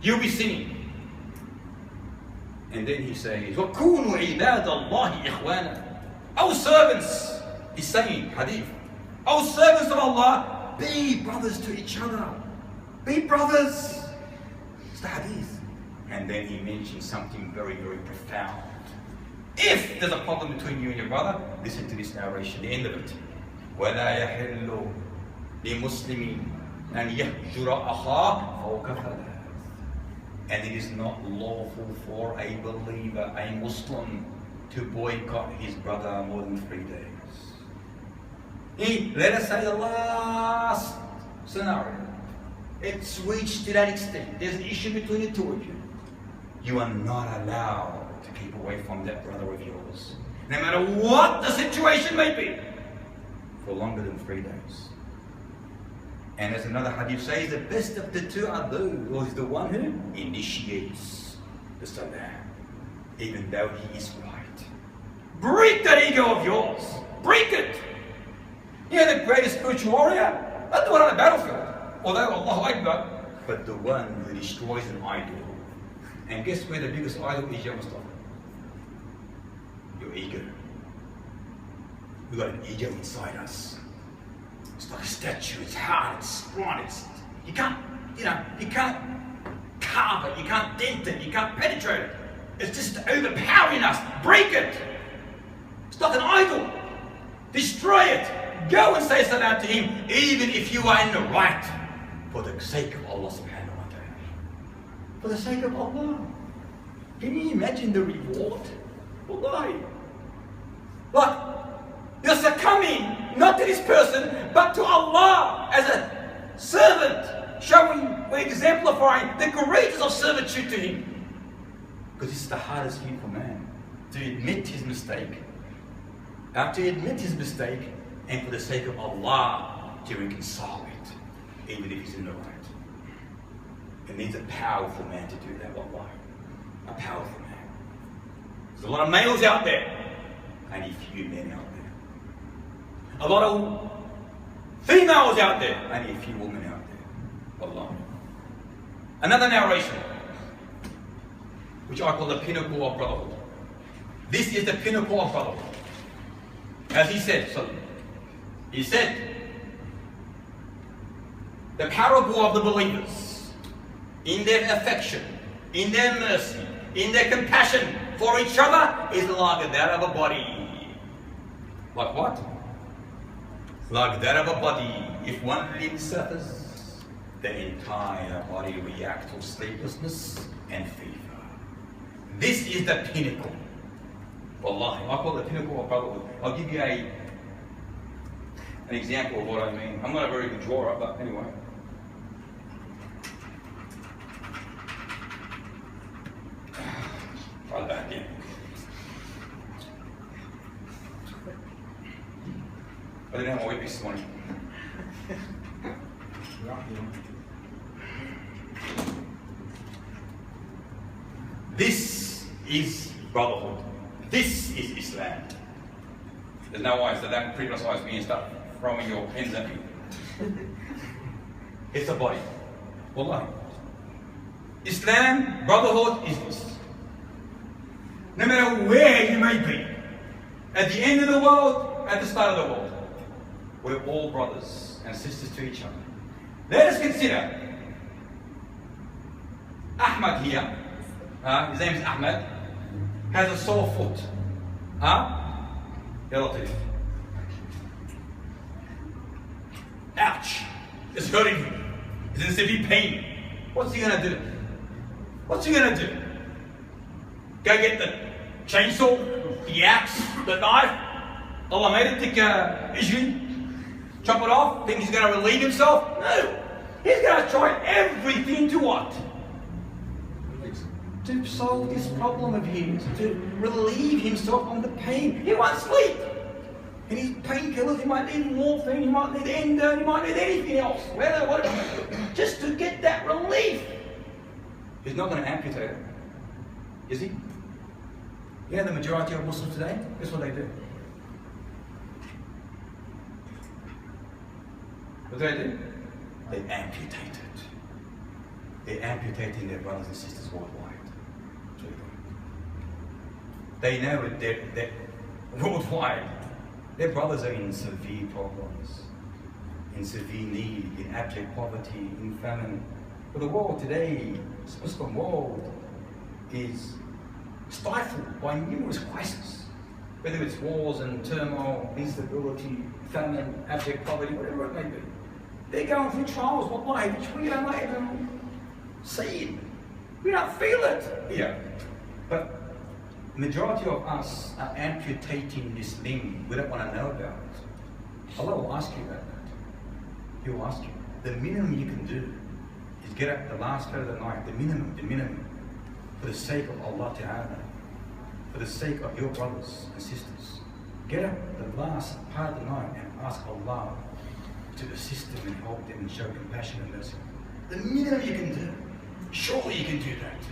You'll be sinning. And then he says, وَكُونُوا عِبَادَ اللَّهِ إِخْوَانًا. Our servants, he's saying, hadith, our servants of Allah, be brothers to each other. Be brothers. It's the hadith. And then he mentions something very, very profound. If there's a problem between you and your brother, listen to this narration, the end of it. وَلَا يَحِلُّ لِمُسْلِمٍ أَنْ يَهْجُرَ أَخَاهُ فَوْقَ ثَلَاثٍ. And it is not lawful for a believer, a Muslim, to boycott his brother more than 3 days. Let us say the last scenario. It's reached to that extent. There's an issue between the two of you. You are not allowed to keep away from that brother of yours, no matter what the situation may be, for longer than 3 days. And as another hadith says, the best of the two are those, is the one who initiates the salah, even though he is right. Break that ego of yours. Break it. You're the greatest spiritual warrior. Not the one on the battlefield, although Allahu Akbar, but the one who destroys an idol. And guess where the biggest idol is, Mustafa? Your ego. We've got an ego inside us. It's like a statue, it's hard, it's strong, you can't carve it, you can't dent it, you can't penetrate it. It's just overpowering us. Break it. It's like an idol. Destroy it. Go and say salam to him, even if you are in the right, for the sake of Allah subhanahu wa ta'ala. For the sake of Allah. Can you imagine the reward? Wallahi. But you're succumbing not to this person, but to Allah as a servant, showing, we're exemplifying the greatest of servitude to him. Because it's the hardest thing for man, to admit his mistake. To admit his mistake, and for the sake of Allah, to reconcile it, even if he's in the right. It needs a powerful man to do that, wallahi. A powerful man. There's a lot of males out there, and a few men out there. A lot of females out there, and a few women out there. Wallahi. Another narration, which I call the pinnacle of brotherhood. This is the pinnacle of brotherhood. As he said, the parable of the believers, in their affection, in their mercy, in their compassion for each other, is like that of a body. Like what? Like that of a body. If one limb suffers, the entire body reacts to sleeplessness and fever. This is the pinnacle. Wallahi, I call it the pinnacle of brotherhood. I'll give you an example of what I mean. I'm not a very good drawer, but anyway. Try that again. I didn't have my weight this morning. This is brotherhood. This is Islam. There's no way, so don't criticize me and start throwing your pens at me. It's a body. Wallahi. Islam, brotherhood is this. No matter where you may be, at the end of the world, at the start of the world, we're all brothers and sisters to each other. Let us consider Ahmad here, his name is Ahmad, has a sore foot. Ya Latif. Ouch! It's hurting him. He's in severe pain. What's he gonna do? What's he gonna do? Go get the chainsaw, the axe, the knife? Allah made it, take chop it off, think he's gonna relieve himself? No! He's gonna try everything to what? To solve this problem of his, to relieve himself from the pain. He won't sleep. And his painkillers, he might need morphine, he might need endo, he might need anything else. Whatever, just to get that relief. He's not going to amputate it, is he? You know the majority of Muslims today, guess what they do? What do? They amputate it. They're amputating their brothers and sisters worldwide. They know that worldwide, their brothers are in severe problems, in severe need, in abject poverty, in famine. But the world today, the Muslim world, is stifled by numerous crises, whether it's wars and turmoil, instability, famine, abject poverty, whatever it may be. They're going through trials, wallahi, which we don't even see. We don't feel it here. But the majority of us are amputating this limb. We don't want to know about it. Allah will ask you about that. He will ask you. The minimum you can do is get up the last part of the night, the minimum, for the sake of Allah Ta'ala, for the sake of your brothers and sisters. Get up the last part of the night and ask Allah to assist them and help them and show compassion and mercy. The minimum you can do. Surely you can do that.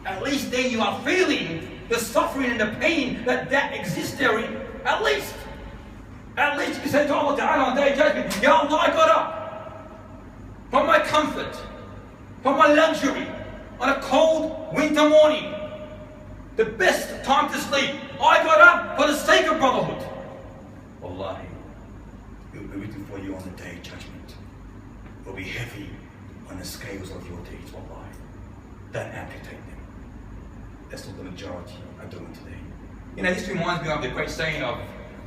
At least then you are feeling the suffering and the pain that exists there. At least you can say to Allah Ta'ala on the day of judgment, Ya Allah, I got up from my comfort, from my luxury, on a cold winter morning, the best time to sleep. I got up for the sake of brotherhood. Wallahi, it will be written for you on the day of judgment. It will be heavy on the scales of your deeds, wallahi. Don't amputate them. That's what the majority are doing today. You know, this reminds me of the great saying of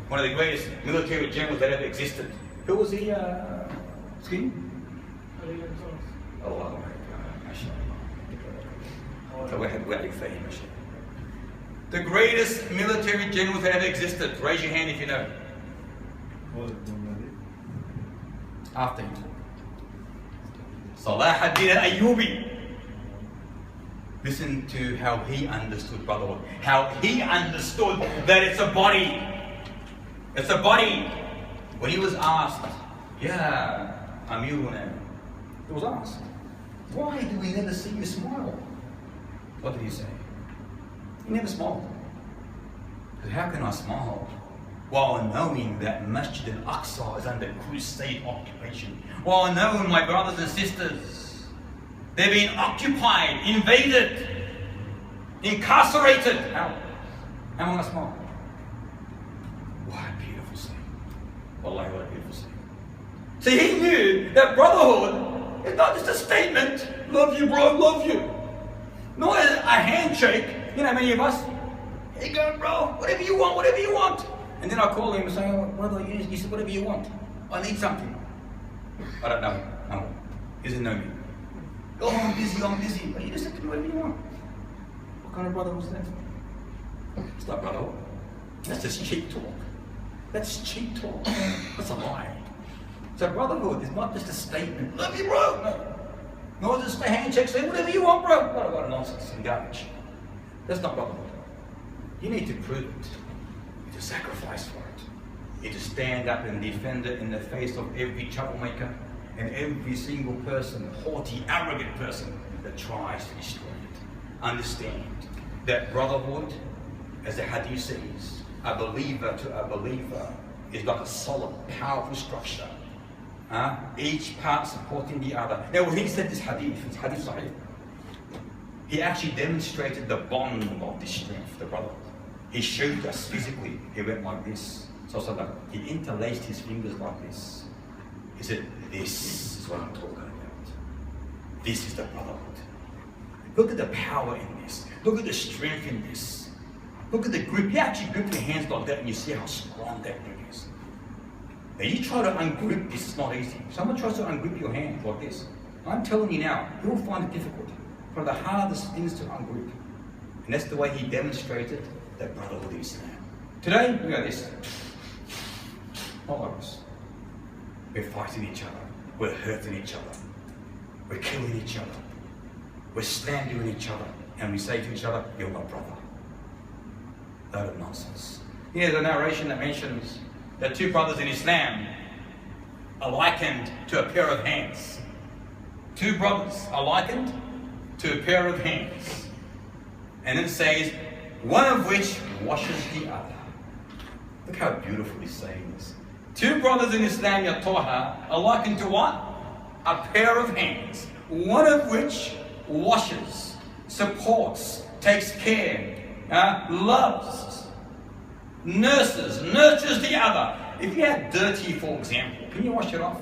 one of the greatest military generals that ever existed. Who was he? Skin? Allah. The greatest military general that ever existed. Raise your hand if you know. After him. Salah ad-Din al-Ayyubi. Listen to how he understood brotherhood. How he understood that it's a body. It's a body. When he was asked, Ya Amiruna, he was asked, why do we never see you smile? What did he say? He never smiled. Because how can I smile while knowing that Masjid al-Aqsa is under crusade occupation? While knowing my brothers and sisters, they're being occupied, invaded, incarcerated. How am I going to smile? What a beautiful scene. Wallahi, what a beautiful scene. See, he knew that brotherhood is not just a statement, love you bro, love you. Not a handshake. You know, many of us, here you go bro, whatever you want, whatever you want. And then I call him and say, oh, brother, you said whatever you want. I need something. I don't know. No. He doesn't know me. Oh, I'm busy. But you just said to me whatever you want. What kind of brother was that? It's not brotherhood. That's just cheap talk. That's cheap talk. That's a lie. So brotherhood is not just a statement. Love you, bro. No. Nor just a handshake saying whatever you want, bro. What a lot of nonsense and garbage. That's not brotherhood. You need to prove it. You need to sacrifice for it. You need to stand up and defend it in the face of every troublemaker and every single person, haughty, arrogant person that tries to destroy it. Understand that brotherhood, as the hadith says, a believer to a believer is like a solid, powerful structure. Each part supporting the other. Now when he said this hadith, it's hadith sahih, he actually demonstrated the bond of this strength, the brotherhood. He showed us physically. He went like this. So he interlaced his fingers like this. He said, this is what I'm talking about. This is the brotherhood. Look at the power in this. Look at the strength in this. Look at the grip. You actually grip your hands like that and you see how strong that grip is. Now you try to ungrip this, it's not easy. Someone tries to ungrip your hand like this. I'm telling you now, you'll find it difficult. One of the hardest things to ungrip. And that's the way he demonstrated the brotherhood of Islam. Today, look at this. All of us. We're fighting each other. We're hurting each other. We're killing each other. We're slandering each other. And we say to each other, you're my brother. Load of nonsense. Here's a narration that mentions that two brothers in Islam are likened to a pair of hands. Two brothers are likened to a pair of hands. And it says, one of which washes the other. Look how beautiful this saying is. Two brothers in Islam, ya Taha, are likened to what? A pair of hands. One of which washes, supports, takes care, loves, nurtures the other. If you had dirty, for example, can you wash it off?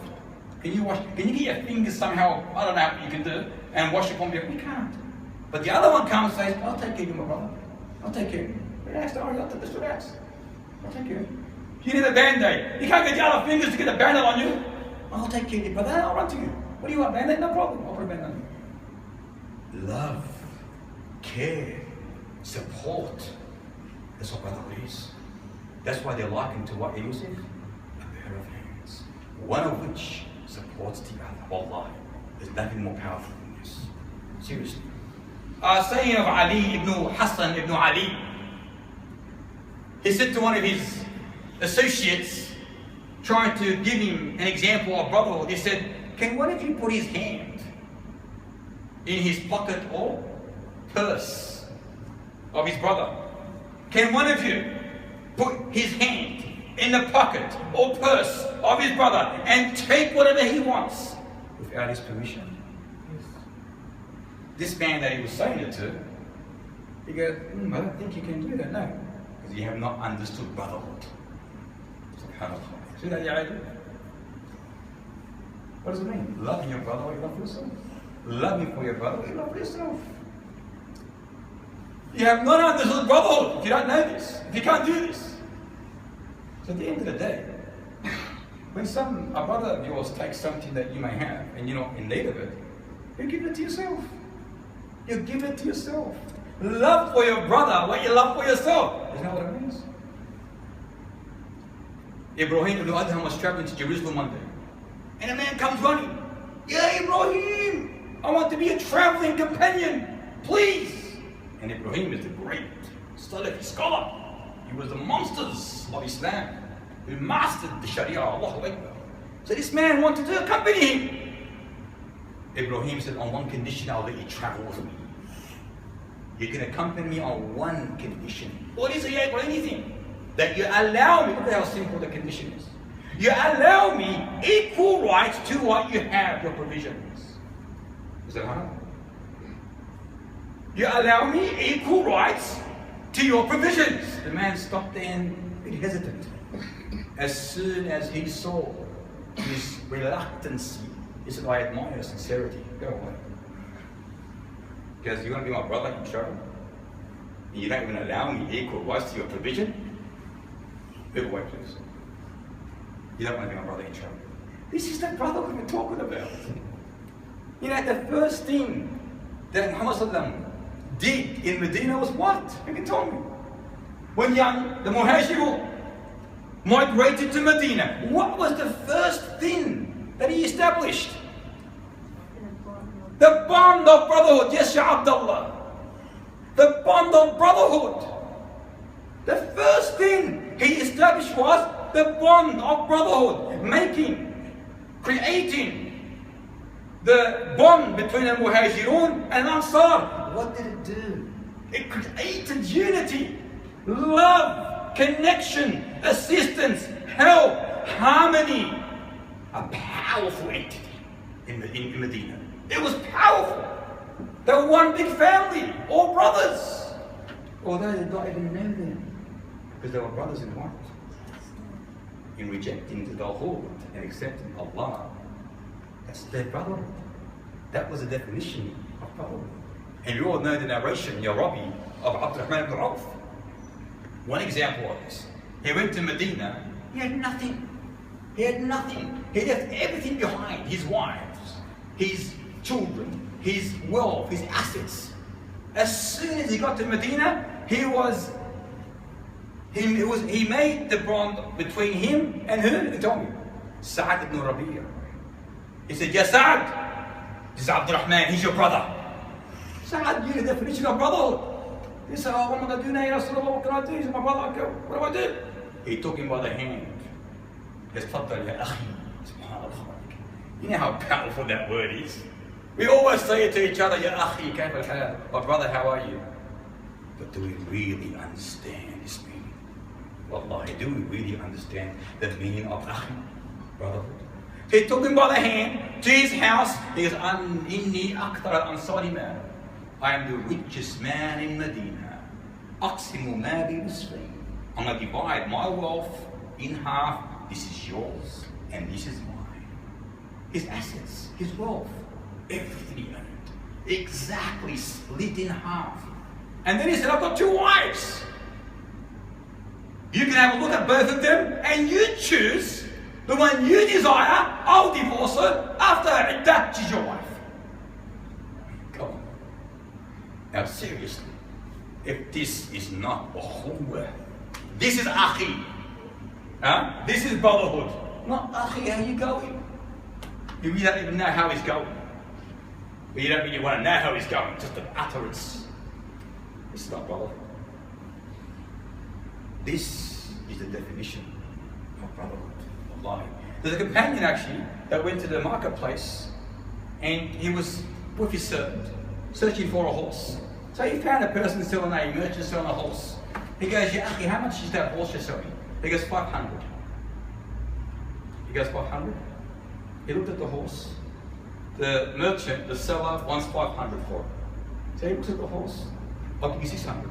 Can you get your fingers somehow, I don't know what you can do, and wash it on your, you can't. But the other one comes and says, I'll take care of you, my brother. I'll take care of you. Relax, don't worry, I'll take this, relax. I'll take care of you. You need a band-aid. You can't get the other fingers to get a band-aid on you. I'll take care of you, brother. I'll run to you. What do you want, band-aid? No problem. I'll put a band-aid on you. Love, care, support. That's what brotherhood is. That's why they're likened to what, Yusuf? A pair of hands. One of which supports the other. Wallahi. There's nothing more powerful than this. Seriously. Saying of Ali ibn Hassan ibn Ali. He said to one of his associates, trying to give him an example of brotherhood, he said, can one of you put his hand in his pocket or purse of his brother? Can one of you put his hand in the pocket or purse of his brother and take whatever he wants without his permission? Yes. This man that he was saying it to, he goes, I don't think you can do that, no. Because you have not understood brotherhood. See that, yeah, I do. What does it mean? Love your brother what you love for yourself. Loving for your brother what you love for yourself. You have not understood brotherhood if you don't know this, if you can't do this. So at the end of the day, when a brother of yours takes something that you may have and you're not in need of it, you give it to yourself. You give it to yourself. Love for your brother what you love for yourself. Isn't that what it means? Ibrahim ibn Adham was traveling to Jerusalem one day. And a man comes running. Yeah, Ibrahim, I want to be a traveling companion, please. And Ibrahim is the great Salafi scholar. He was the monsters of Islam. He mastered the Sharia, Allahu Akbar. So this man wanted to accompany him. Ibrahim said, on one condition, I'll let you travel with me. You can accompany me on one condition. What is it? Yeah, or anything. That you allow me, look at how simple the condition is. You allow me equal rights to what you have, your provisions. Is that hard? You allow me equal rights to your provisions. The man stopped there and a bit hesitant. As soon as he saw his reluctancy, he said, I admire your sincerity. Go away. Because you want to be my brother in trouble? And you don't even allow me equal rights to your provision? Go away, please. You don't want to be my brother in trouble. This is the brotherhood we're talking about. You know, the first thing that Muhammad did in Medina was what? You can tell me. When the Muhajirun migrated to Medina, what was the first thing that he established? The bond of brotherhood. Yes, Ya Abdullah. The bond of brotherhood. The first thing he established was the bond of brotherhood. Creating the bond between the Muhajirun and Ansar. What did it do? It created unity, love, connection, assistance, help, harmony. A powerful entity in Medina. It was powerful. They were one big family, all brothers. Although they did not even know them, because they were brothers in what? In rejecting the Tawhid and accepting Allah. That's their brotherhood. That was the definition of brotherhood. And you all know the narration, Ya Rabbi, of Abdurrahman ibn Auf. One example of this. He went to Medina, he had nothing. He had nothing. He left everything behind, his wives, his children, his wealth, his assets. As soon as he got to Medina, he made the bond between him and who? He told me, Sa'ad ibn Rabi'a. He said, Ya Sa'ad, this is Abdurrahman, he's your brother. Sa'ad, you know the definition of brotherhood. He said, oh, what am I going to do now, Ya Rasulullah? What can I do? He's my brother. Okay, what do I do? He took him by the hand. He said, Faddal ya akhi. Subhanallah. You know how powerful that word is? We always say it to each other, Ya akhi, kayf al-hal. My brother, how are you? But do we really understand this meaning? Wallahi, do we really understand the meaning of akhi, brotherhood? He took him by the hand to his house. He goes, Inni akthar al-ansari man. I am the richest man in Medina. Aqsimu ma bi nisfayn. I'm going to divide my wealth in half. This is yours and this is mine. His assets, his wealth, everything he owned, exactly split in half. And then he said, I've got 2 wives. You can have a look at both of them and you choose the one you desire. I'll divorce her. After her iddah, she's your wife. Come on. Now seriously, if this is not ukhuwah, this is akhi. This is brotherhood. Not akhi, how you going? You don't even know how he's going. But you don't really want to know how he's going, just an utterance. This is not brotherhood. This is the definition of brotherhood. Wallahi. There's a companion actually that went to the marketplace and he was with his servant searching for a horse. So he found a person selling a merchant selling a horse. He goes, Ya akhi, how much is that horse you're selling? He goes, 500. He goes, 500? He looked at the horse. The merchant, the seller, wants 500 for it. So he looks at the horse. I'll give you 600.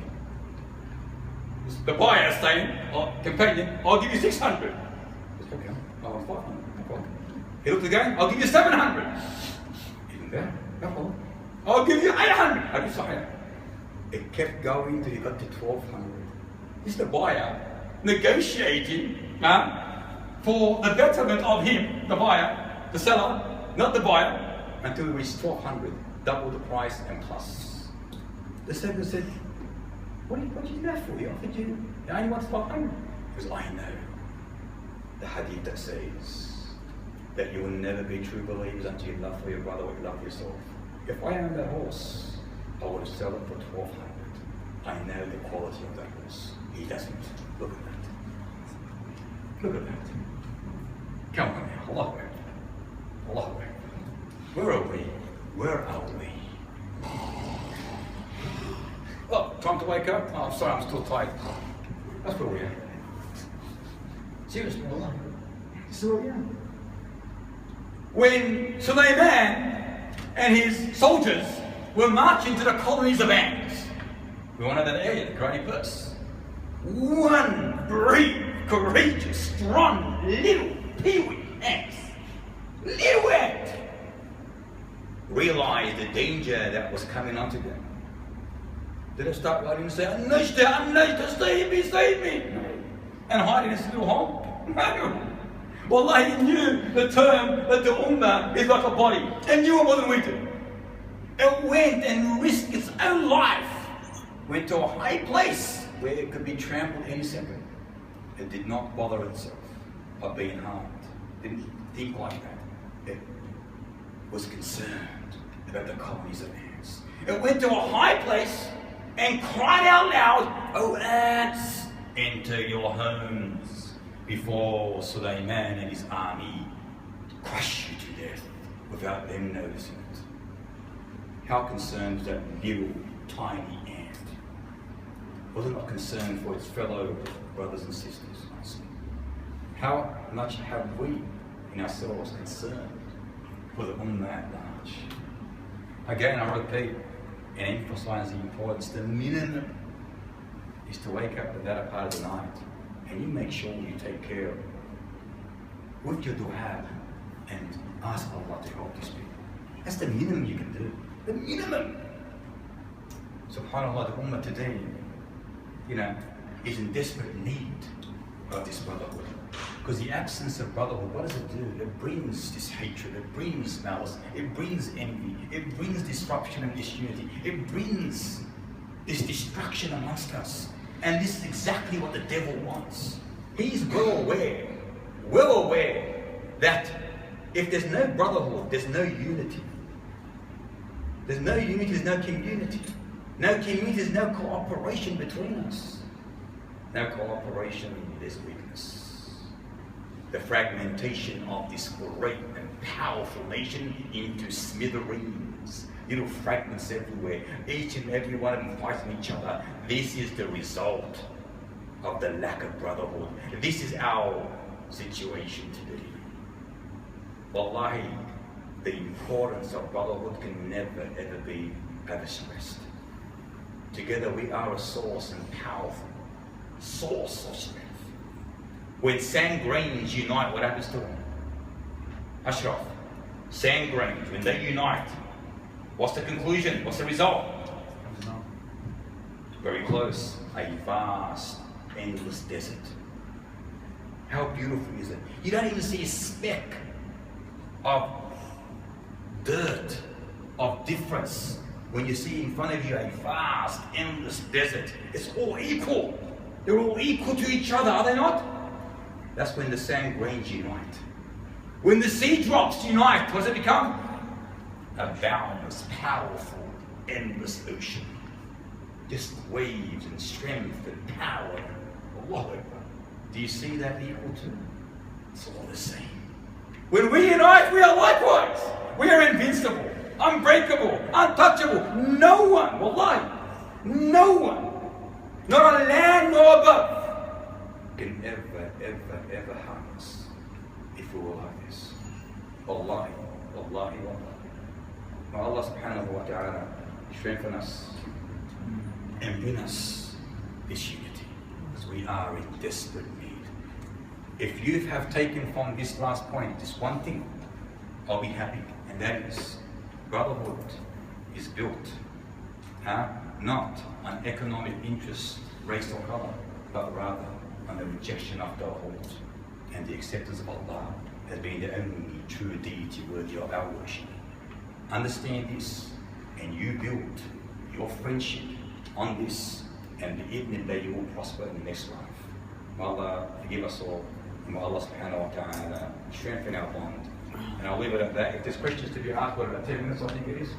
The buyer is saying, companion, I'll give you 600. He says, okay, I want 500. No problem. He looked again, I'll give you 700. Even better, no problem. I'll give you 800. I'll give you 800. It kept going till he got to 1200. This is the buyer negotiating for the betterment of him, the buyer, the seller, not the buyer, until he reached 1200, double the price and plus. The seller said, what did you do that for? He offered you, he only wants 500. Because I know the hadith that says that you will never be true believers until you love for your brother what you love for yourself. If I owned that horse, I would have sold it for 1200. I know the quality of that horse. He doesn't. Look at that. Look at that. Come on now. Allahu Akbar. Allahu Akbar. Where are we? Where are we? Oh, time to wake up? Oh, I'm sorry, I'm still tired. That's where we are. Seriously, Allah. This is where we are. When Sulaiman and his soldiers were marching to the colonies of ants, we went to that area, the Granny Purse. One brave, courageous, strong, little peewee ant, little ant, realized the danger that was coming onto them. Did they start running and say, Anajda, save me, save me? No. And hide in his little hole? No. Wallah, he knew the term that the ummah is like a body. And knew it wasn't weak. It went and risked its own life. Went to a high place where it could be trampled any second. It did not bother itself of being harmed. Didn't think like that. It was concerned about the colonies of ants. It went to a high place and cried out loud, "Oh ants, enter your homes before Sulaiman and his army crush you to death without them noticing it." How concerned was that little tiny ant? Was it not concerned for its fellow brothers and sisters? How much have we in ourselves concerned for the ummah at large? Again, I repeat and emphasize the importance. The minimum is to wake up at that part of the night and you make sure you take care with your dua and ask Allah to help these people. That's the minimum you can do. The minimum. Subhanallah, the Ummah today, is in desperate need of this brotherhood. Because the absence of brotherhood, what does it do? It brings this hatred, it brings malice, it brings envy, it brings disruption and disunity, it brings this destruction amongst us. And this is exactly what the devil wants. He's well aware that if there's no brotherhood, there's no unity. There's no unity, there's no community. No community, there's no cooperation between us. No cooperation, there's weakness. The fragmentation of this great and powerful nation into smithereens, little fragments everywhere, each and every one of them fighting each other. This is the result of the lack of brotherhood. This is our situation today. Wallahi, the importance of brotherhood can never ever be overstressed. Together we are a source and powerful source of strength. When sand grains unite, what happens to them? Ashraf, sand grains, when they unite, what's the conclusion? What's the result? Very close. A vast, endless desert. How beautiful is it? You don't even see a speck of dirt, of difference, when you see in front of you a vast, endless desert. It's all equal. They're all equal to each other, are they not? That's when the sand grains unite. When the sea drops unite, what does it become? A boundless, powerful, endless ocean. Just waves and strength and power. Allah Akbar. Do you see that equal to? It's all the same. When we unite, we are likewise. We are invincible, unbreakable, untouchable. No one, wallahi, no one, not on land nor above, can ever harm us if we were like this. Wallahi, wallahi, wallahi. May Allah subhanahu wa ta'ala strengthen us and bring us this unity, because we are in desperate need. If you have taken from this last point this one thing, I'll be happy, and that is brotherhood is built not on economic interest, race or color, but rather on the rejection of Tawhid and the acceptance of Allah as being the only true deity worthy of our worship. Understand this, and you build your friendship on this, and bi'idhnillah you will prosper in the next life. May Allah forgive us all, and may Allah subhanahu wa ta'ala strengthen our bond. And I'll leave it at that. If there's questions to be asked, what about 10 minutes I think it is?